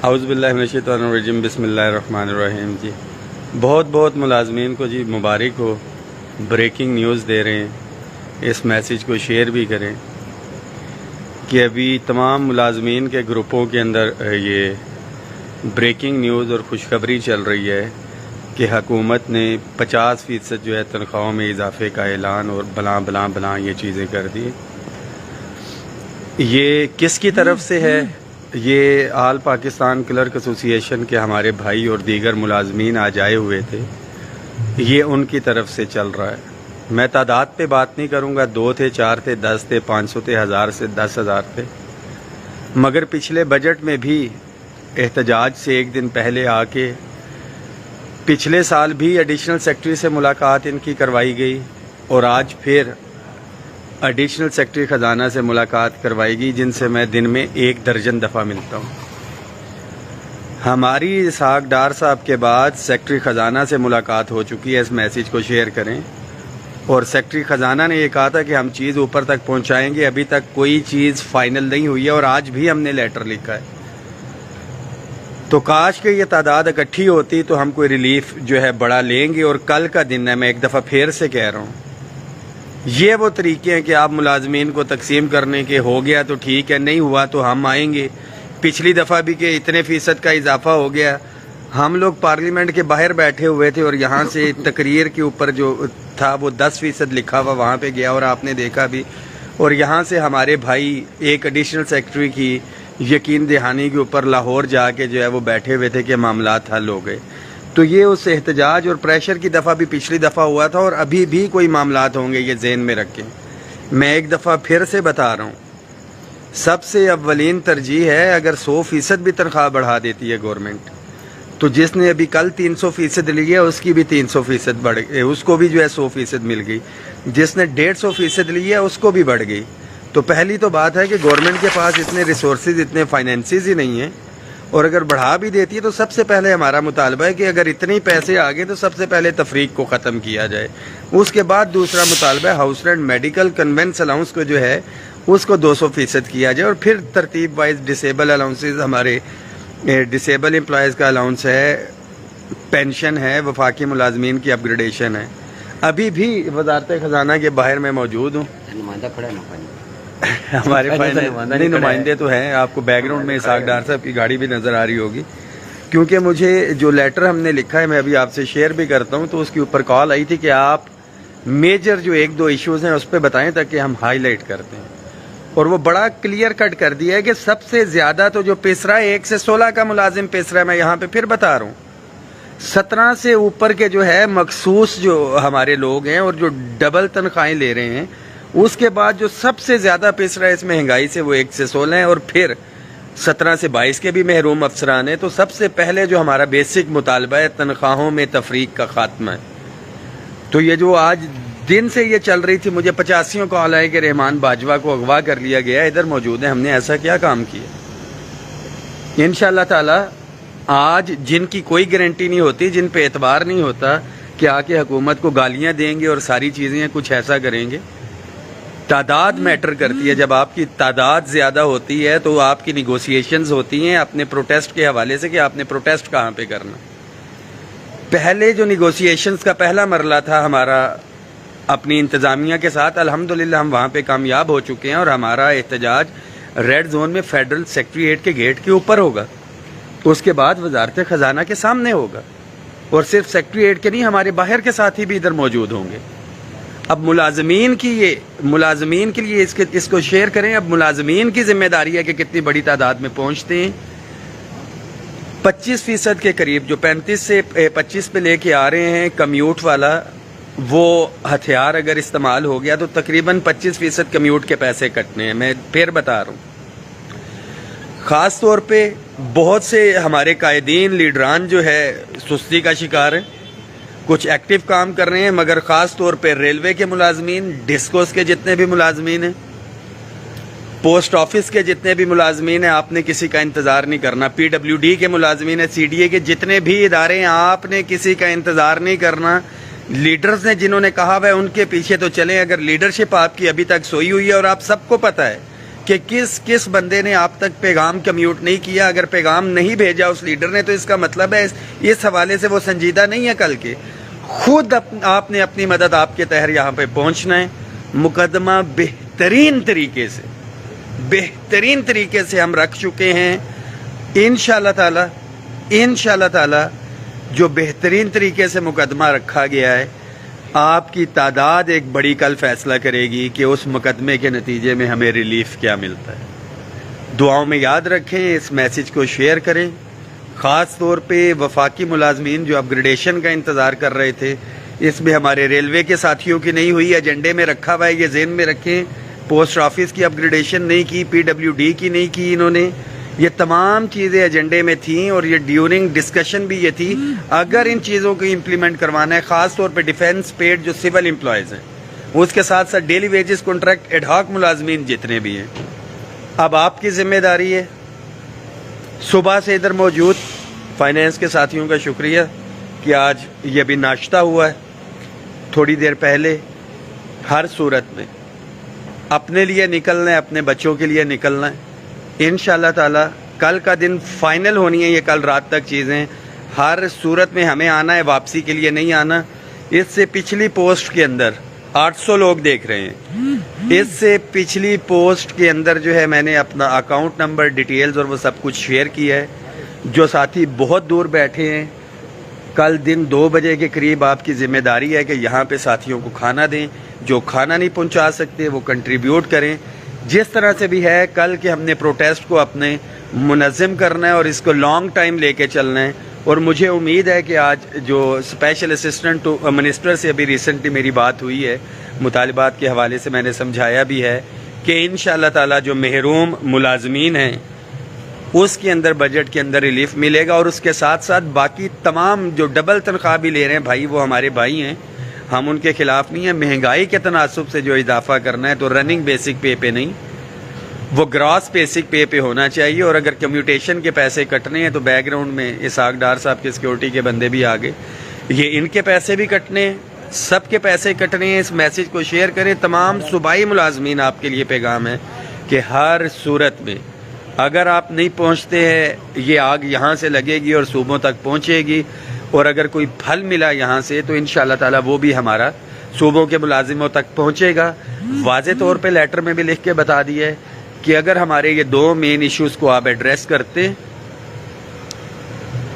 اعوذ باللہ من الشیطان الرجیم بسم اللہ الرحمن الرحیم. جی بہت ملازمین کو جی مبارک ہو، بریکنگ نیوز دے رہے ہیں. اس میسیج کو شیئر بھی کریں کہ ابھی تمام ملازمین کے گروپوں کے اندر یہ بریکنگ نیوز اور خوشخبری چل رہی ہے کہ حکومت نے 50% جو ہے تنخواہوں میں اضافے کا اعلان اور بلاں یہ چیزیں کر دی. یہ کس کی طرف سے ہے؟ یہ آل پاکستان کلرک ایسوسی ایشن کے ہمارے بھائی اور دیگر ملازمین آج آئے ہوئے تھے. یہ ان کی طرف سے چل رہا ہے. میں تعداد پہ بات نہیں کروں گا، 2 تھے، 4 تھے، 10 تھے، 500 تھے، 1000 سے 10,000 تھے. مگر پچھلے بجٹ میں بھی احتجاج سے ایک دن پہلے آ کے پچھلے سال بھی ایڈیشنل سیکرٹری سے ملاقات ان کی کروائی گئی اور آج پھر ایڈیشنل سیکرٹری خزانہ سے ملاقات کروائی گئی، جن سے میں دن میں 1 درجن دفعہ ملتا ہوں. ہماری اسحاق ڈار صاحب کے بعد سیکرٹری خزانہ سے ملاقات ہو چکی ہے. اس میسیج کو شیئر کریں. اور سیکرٹری خزانہ نے یہ کہا تھا کہ ہم چیز اوپر تک پہنچائیں گے. ابھی تک کوئی چیز فائنل نہیں ہوئی ہے اور آج بھی ہم نے لیٹر لکھا ہے. تو کاش کہ یہ تعداد اکٹھی ہوتی تو ہم کوئی ریلیف جو ہے بڑا لیں گے. اور کل کا دن ہے، میں ایک دفعہ پھر سے کہہ رہا ہوں، یہ وہ طریقے ہیں کہ آپ ملازمین کو تقسیم کرنے کے. ہو گیا تو ٹھیک ہے، نہیں ہوا تو ہم آئیں گے. پچھلی دفعہ بھی کہ اتنے فیصد کا اضافہ ہو گیا، ہم لوگ پارلیمنٹ کے باہر بیٹھے ہوئے تھے اور یہاں سے تقریر کے اوپر جو تھا وہ 10% لکھا ہوا وہاں پہ گیا اور آپ نے دیکھا بھی. اور یہاں سے ہمارے بھائی ایک ایڈیشنل سیکرٹری کی یقین دہانی کے اوپر لاہور جا کے جو ہے وہ بیٹھے ہوئے تھے کہ معاملات حل ہو گئے. تو یہ اس احتجاج اور پریشر کی دفعہ بھی پچھلی دفعہ ہوا تھا اور ابھی بھی کوئی معاملات ہوں گے، یہ ذہن میں رکھیں. میں ایک دفعہ پھر سے بتا رہا ہوں، سب سے اولین ترجیح ہے اگر 100% بھی تنخواہ بڑھا دیتی ہے گورنمنٹ تو جس نے ابھی کل 300% لی ہے اس کی بھی 300% بڑھ گئی، اس کو بھی جو ہے 100% مل گئی. جس نے 150% لی ہے اس کو بھی بڑھ گئی. تو پہلی تو بات ہے کہ گورنمنٹ کے پاس اتنے ریسورسز، اتنے فائنینسز ہی نہیں ہیں. اور اگر بڑھا بھی دیتی ہے تو سب سے پہلے ہمارا مطالبہ ہے کہ اگر اتنے پیسے آگے تو سب سے پہلے تفریق کو ختم کیا جائے. اس کے بعد دوسرا مطالبہ ہے house rent medical conveyance allowance کو جو ہے اس کو 200% کیا جائے. اور پھر ترتیب وائز ڈسیبل الاؤنسز، ہمارے ڈسیبل امپلائیز کا الاؤنس ہے، پینشن ہے، وفاقی ملازمین کی اپ گریڈیشن ہے. ابھی بھی وزارت خزانہ کے باہر میں موجود ہوں. ہمارے نہیں نمائندے تو ہیں، آپ کو بیک گراؤنڈ میں اسحاق ڈار صاحب کی گاڑی بھی نظر آ رہی ہوگی. کیونکہ مجھے جو لیٹر ہم نے لکھا ہے میں ابھی آپ سے شیئر بھی کرتا ہوں، تو اس کے اوپر کال آئی تھی کہ آپ میجر جو 1-2 ایشوز ہیں اس پہ بتائیں تاکہ ہم ہائی لائٹ کرتے ہیں. اور وہ بڑا کلیئر کٹ کر دیا ہے کہ سب سے زیادہ تو جو پس رہا ہے 1 سے 16 کا ملازم پس رہا ہے. میں یہاں پہ پھر بتا رہا ہوں، 17 سے اوپر کے جو ہے مخصوص جو ہمارے لوگ ہیں اور جو ڈبل تنخواہیں لے رہے ہیں، اس کے بعد جو سب سے زیادہ پس رہا ہے اس مہنگائی سے وہ 1 سے 16 ہیں. اور پھر 17 سے 22 کے بھی محروم افسران ہیں. تو سب سے پہلے جو ہمارا بیسک مطالبہ ہے تنخواہوں میں تفریق کا خاتمہ ہے. تو یہ جو آج دن سے یہ چل رہی تھی، مجھے 85 کال آئے کہ رحمان باجوہ کو اغوا کر لیا گیا، ادھر موجود ہیں، ہم نے ایسا کیا کام کیا. انشاءاللہ تعالی آج جن کی کوئی گارنٹی نہیں ہوتی، جن پہ اعتبار نہیں ہوتا کہ آ کے حکومت کو گالیاں دیں گے اور ساری چیزیں کچھ ایسا کریں گے. تعداد میٹر کرتی ہے. جب آپ کی تعداد زیادہ ہوتی ہے تو آپ کی نیگوسیشنز ہوتی ہیں اپنے پروٹیسٹ کے حوالے سے کہ آپ نے پروٹیسٹ کہاں پہ کرنا. پہلے جو نیگوسیشنز کا پہلا مرحلہ تھا ہمارا اپنی انتظامیہ کے ساتھ، الحمدللہ ہم وہاں پہ کامیاب ہو چکے ہیں اور ہمارا احتجاج ریڈ زون میں فیڈرل سیکریٹریٹ کے گیٹ کے اوپر ہوگا. اس کے بعد وزارت خزانہ کے سامنے ہوگا. اور صرف سیکریٹریٹ کے نہیں، ہمارے باہر کے ساتھی بھی ادھر موجود ہوں گے. اب ملازمین کے لیے اس کو شیئر کریں. اب ملازمین کی ذمہ داری ہے کہ کتنی بڑی تعداد میں پہنچتے ہیں. 25% کے قریب جو 35 سے 25 پہ لے کے آ رہے ہیں کمیوٹ والا، وہ ہتھیار اگر استعمال ہو گیا تو تقریباً 25% کمیوٹ کے پیسے کٹنے ہیں. میں پھر بتا رہا ہوں، خاص طور پہ بہت سے ہمارے قائدین لیڈران جو ہے سستی کا شکار ہیں. کچھ ایکٹیو کام کر رہے ہیں، مگر خاص طور پہ ریلوے کے ملازمین، ڈسکوز کے جتنے بھی ملازمین ہیں، پوسٹ آفس کے جتنے بھی ملازمین ہیں، آپ نے کسی کا انتظار نہیں کرنا. PWD کے ملازمین ہیں، CDA کے جتنے بھی ادارے ہیں، آپ نے کسی کا انتظار نہیں کرنا. لیڈرز نے جنہوں نے کہا ہے ان کے پیچھے تو چلیں. اگر لیڈرشپ آپ کی ابھی تک سوئی ہوئی ہے اور آپ سب کو پتہ ہے کہ کس بندے نے آپ تک پیغام کمیوٹ نہیں کیا. اگر پیغام نہیں بھیجا اس لیڈر نے تو اس کا مطلب ہے اس حوالے سے وہ سنجیدہ نہیں ہے. کل کے خود آپ نے اپنی مدد آپ کے تحت یہاں پہ پہنچنا ہے. مقدمہ بہترین طریقے سے ہم رکھ چکے ہیں. انشاءاللہ تعالی جو بہترین طریقے سے مقدمہ رکھا گیا ہے، آپ کی تعداد ایک بڑی کل فیصلہ کرے گی کہ اس مقدمے کے نتیجے میں ہمیں ریلیف کیا ملتا ہے. دعاؤں میں یاد رکھیں، اس میسیج کو شیئر کریں. خاص طور پہ وفاقی ملازمین جو اپ گریڈیشن کا انتظار کر رہے تھے، اس میں ہمارے ریلوے کے ساتھیوں کی نہیں ہوئی، ایجنڈے میں رکھا ہوا ہے، یہ ذہن میں رکھیں. پوسٹ آفس کی اپ گریڈیشن نہیں کی، PWD کی نہیں کی انہوں نے. یہ تمام چیزیں ایجنڈے میں تھیں اور یہ ڈیورنگ ڈسکشن بھی یہ تھی. اگر ان چیزوں کو امپلیمنٹ کروانا ہے، خاص طور پہ ڈیفینس پیڈ جو سول امپلائیز ہیں، اس کے ساتھ ساتھ daily wages contract ad hoc ملازمین جتنے بھی ہیں، اب آپ کی ذمہ داری ہے. صبح سے ادھر موجود فائنینس کے ساتھیوں کا شکریہ کہ آج یہ بھی ناشتہ ہوا ہے. تھوڑی دیر پہلے ہر صورت میں اپنے لیے نکلنا ہے، اپنے بچوں کے لیے نکلنا ہے. انشاءاللہ تعالی کل کا دن فائنل ہونی ہے یہ کل رات تک چیزیں. ہر صورت میں ہمیں آنا ہے، واپسی کے لیے نہیں آنا. اس سے پچھلی پوسٹ کے اندر 800 لوگ دیکھ رہے ہیں. اس سے پچھلی پوسٹ کے اندر جو ہے میں نے اپنا اکاؤنٹ نمبر، ڈیٹیلز اور وہ سب کچھ شیئر کیا ہے. جو ساتھی بہت دور بیٹھے ہیں، کل دن 2 بجے کے قریب آپ کی ذمہ داری ہے کہ یہاں پہ ساتھیوں کو کھانا دیں. جو کھانا نہیں پہنچا سکتے وہ کنٹریبیوٹ کریں. جس طرح سے بھی ہے کل کے ہم نے پروٹیسٹ کو اپنے منظم کرنا ہے اور اس کو لانگ ٹائم لے کے چلنا ہے. اور مجھے امید ہے کہ آج جو اسپیشل اسسٹنٹ ٹو منسٹر سے ابھی ریسنٹلی میری بات ہوئی ہے، مطالبات کے حوالے سے میں نے سمجھایا بھی ہے کہ انشاءاللہ تعالی جو محروم ملازمین ہیں اس کے اندر بجٹ کے اندر ریلیف ملے گا. اور اس کے ساتھ ساتھ باقی تمام جو ڈبل تنخواہ بھی لے رہے ہیں بھائی، وہ ہمارے بھائی ہیں، ہم ان کے خلاف نہیں ہیں. مہنگائی کے تناسب سے جو اضافہ کرنا ہے تو رننگ بیسک پے پہ نہیں، وہ گراس بیسک پے پہ ہونا چاہیے. اور اگر کمیوٹیشن کے پیسے کٹنے ہیں تو بیک گراؤنڈ میں اسحاق ڈار صاحب کے سیکورٹی کے بندے بھی آگے، یہ ان کے پیسے بھی کٹنے ہیں، سب کے پیسے کٹنے ہیں. اس میسیج کو شیئر کریں. تمام صوبائی ملازمین آپ کے لیے پیغام ہے کہ ہر صورت میں اگر آپ نہیں پہنچتے ہیں، یہ آگ یہاں سے لگے گی اور صوبوں تک پہنچے گی. اور اگر کوئی پھل ملا یہاں سے تو انشاءاللہ تعالی وہ بھی ہمارا صوبوں کے ملازموں تک پہنچے گا. واضح طور پہ لیٹر میں بھی لکھ کے بتا دیا ہے کہ اگر ہمارے یہ 2 مین ایشوز کو آپ ایڈریس کرتے،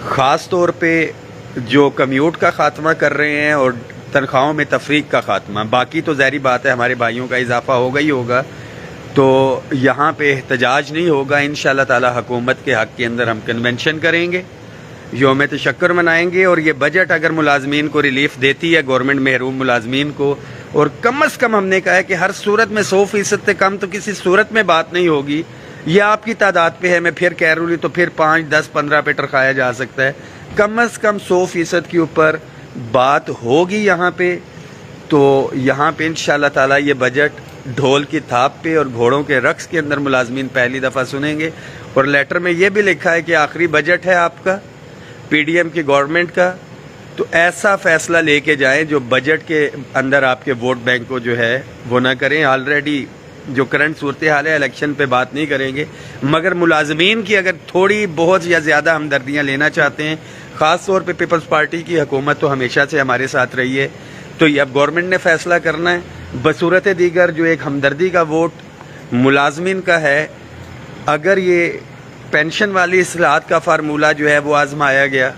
خاص طور پہ جو کمیوٹ کا خاتمہ کر رہے ہیں اور تنخواہوں میں تفریق کا خاتمہ، باقی تو ظاہری بات ہے ہمارے بھائیوں کا اضافہ ہوگا ہی ہوگا، تو یہاں پہ احتجاج نہیں ہوگا. انشاءاللہ تعالی حکومت کے حق کے اندر ہم کنونشن کریں گے، یوم تشکر منائیں گے. اور یہ بجٹ اگر ملازمین کو ریلیف دیتی ہے، گورنمنٹ محروم ملازمین کو، اور کم از کم ہم نے کہا ہے کہ ہر صورت میں 100% سے کم تو کسی صورت میں بات نہیں ہوگی. یہ آپ کی تعداد پہ ہے، میں پھر کہہ رہی ہوں تو پھر 5, 10, 15 پہ ٹرکایا جا سکتا ہے. کم از کم 100% کے اوپر بات ہوگی یہاں پہ. تو یہاں پہ انشاءاللہ تعالی یہ بجٹ ڈھول کی تھاپ پہ اور گھوڑوں کے رقص کے اندر ملازمین پہلی دفعہ سنیں گے. اور لیٹر میں یہ بھی لکھا ہے کہ آخری بجٹ ہے آپ کا PDM کی گورنمنٹ کا، تو ایسا فیصلہ لے کے جائیں جو بجٹ کے اندر آپ کے ووٹ بینک کو جو ہے وہ نہ کریں. آلریڈی جو کرنٹ صورتحال ہے، الیکشن پہ بات نہیں کریں گے، مگر ملازمین کی اگر تھوڑی بہت یا زیادہ ہمدردیاں لینا چاہتے ہیں، خاص طور پہ پیپلز پارٹی کی حکومت تو ہمیشہ سے ہمارے ساتھ رہی ہے، تو یہ اب گورنمنٹ نے فیصلہ کرنا ہے. بصورت دیگر جو ایک ہمدردی کا ووٹ ملازمین کا ہے، اگر یہ پینشن والی اصلاحات کا فارمولہ جو ہے وہ آزمایا گیا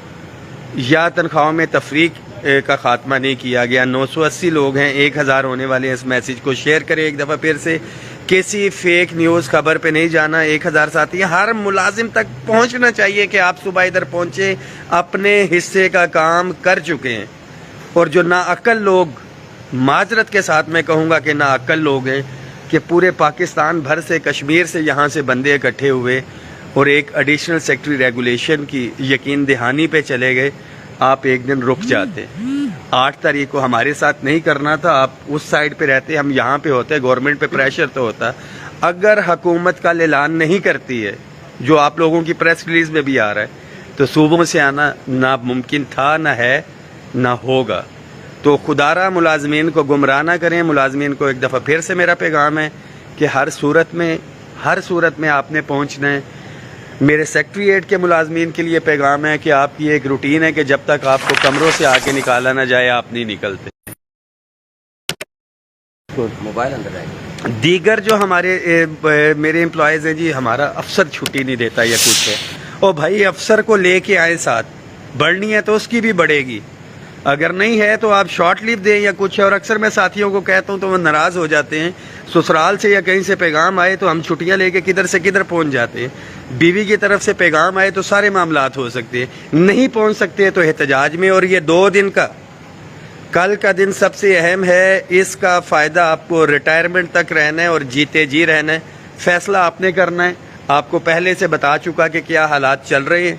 یا تنخواہوں میں تفریق کا خاتمہ نہیں کیا گیا. 980 لوگ ہیں، 1000 ہونے والے ہیں. اس میسیج کو شیئر کریں ایک دفعہ پھر سے. کسی فیک نیوز خبر پہ نہیں جانا. 1000 ساتھی ہر ملازم تک پہنچنا چاہیے کہ آپ صبح ادھر پہنچے، اپنے حصے کا کام کر چکے ہیں. اور جو ناعقل لوگ، معذرت کے ساتھ میں کہوں گا کہ ناعقل لوگ ہیں، کہ پورے پاکستان بھر سے، کشمیر سے یہاں سے بندے اکٹھے ہوئے اور ایک ایڈیشنل سیکٹری ریگولیشن کی یقین دہانی پہ چلے گئے. آپ ایک دن رک جاتے. 8 تاریخ کو ہمارے ساتھ نہیں کرنا تھا، آپ اس سائڈ پہ رہتے، ہم یہاں پہ ہوتے، گورنمنٹ پہ پریشر تو ہوتا. اگر حکومت کا اعلان نہیں کرتی ہے، جو آپ لوگوں کی پریس ریلیز میں بھی آ رہا ہے، تو صوبوں سے آنا نہ ممکن تھا، نہ ہے، نہ ہوگا. تو خدارہ ملازمین کو گمراہ نہ کریں. ملازمین کو ایک دفعہ پھر سے میرا پیغام ہے کہ ہر صورت میں ہر صورت میں آپ نے پہنچنا ہے. میرے سیکٹریٹ کے ملازمین کے لیے پیغام ہے کہ آپ کی ایک روٹین ہے کہ جب تک آپ کو کمروں سے آ کے نکالا نہ جائے آپ نہیں نکلتے. موبائل اندر رہے گا. دیگر جو ہمارے میرے امپلائیز ہیں جی، ہمارا افسر چھٹی نہیں دیتا یا کچھ ہے. او بھائی افسر کو لے کے آئے ساتھ، بڑھنی ہے تو اس کی بھی بڑھے گی، اگر نہیں ہے تو آپ شارٹ لیو دیں یا کچھ ہے. اور اکثر میں ساتھیوں کو کہتا ہوں تو وہ ناراض ہو جاتے ہیں. سسرال سے یا کہیں سے پیغام آئے تو ہم چھٹیاں لے کے کدھر سے کدھر پہنچ جاتے ہیں. بیوی کی طرف سے پیغام آئے تو سارے معاملات ہو سکتے ہیں، نہیں پہنچ سکتے تو احتجاج میں. اور یہ 2 دن کا، کل کا دن سب سے اہم ہے. اس کا فائدہ آپ کو ریٹائرمنٹ تک رہنا ہے اور جیتے جی رہنا ہے. فیصلہ آپ نے کرنا ہے. آپ کو پہلے سے بتا چکا کہ کیا حالات چل رہے ہیں.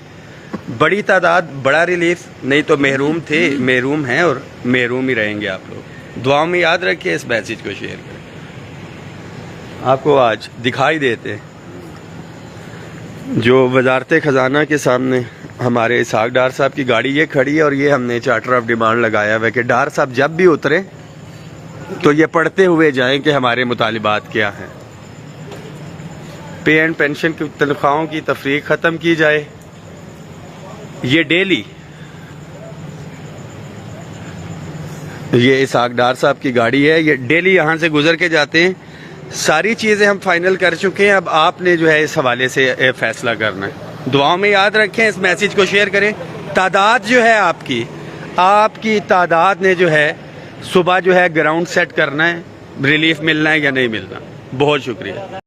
بڑی تعداد، بڑا ریلیف، نہیں تو محروم تھے، محروم ہیں اور محروم ہی رہیں گے آپ لوگ. دعاؤں میں یاد رکھیں، اس میسیج کو شیئر کریں. آپ کو آج دکھائی دیتے جو وزارت خزانہ کے سامنے ہمارے اسحاق ڈار صاحب کی گاڑی یہ کھڑی ہے، اور یہ ہم نے چارٹر آف ڈیمانڈ لگایا ہوا ہے کہ ڈار صاحب جب بھی اترے تو یہ پڑھتے ہوئے جائیں کہ ہمارے مطالبات کیا ہیں. پے اینڈ پینشن کی تنخواہوں کی تفریق ختم کی جائے. یہ ڈیلی، یہ اسحاق ڈار صاحب کی گاڑی ہے، یہ ڈیلی یہاں سے گزر کے جاتے ہیں. ساری چیزیں ہم فائنل کر چکے ہیں. اب آپ نے جو ہے اس حوالے سے فیصلہ کرنا ہے. دعاؤں میں یاد رکھیں، اس میسیج کو شیئر کریں. تعداد جو ہے آپ کی تعداد نے جو ہے صبح جو ہے گراؤنڈ سیٹ کرنا ہے، ریلیف ملنا ہے یا نہیں ملنا. بہت شکریہ.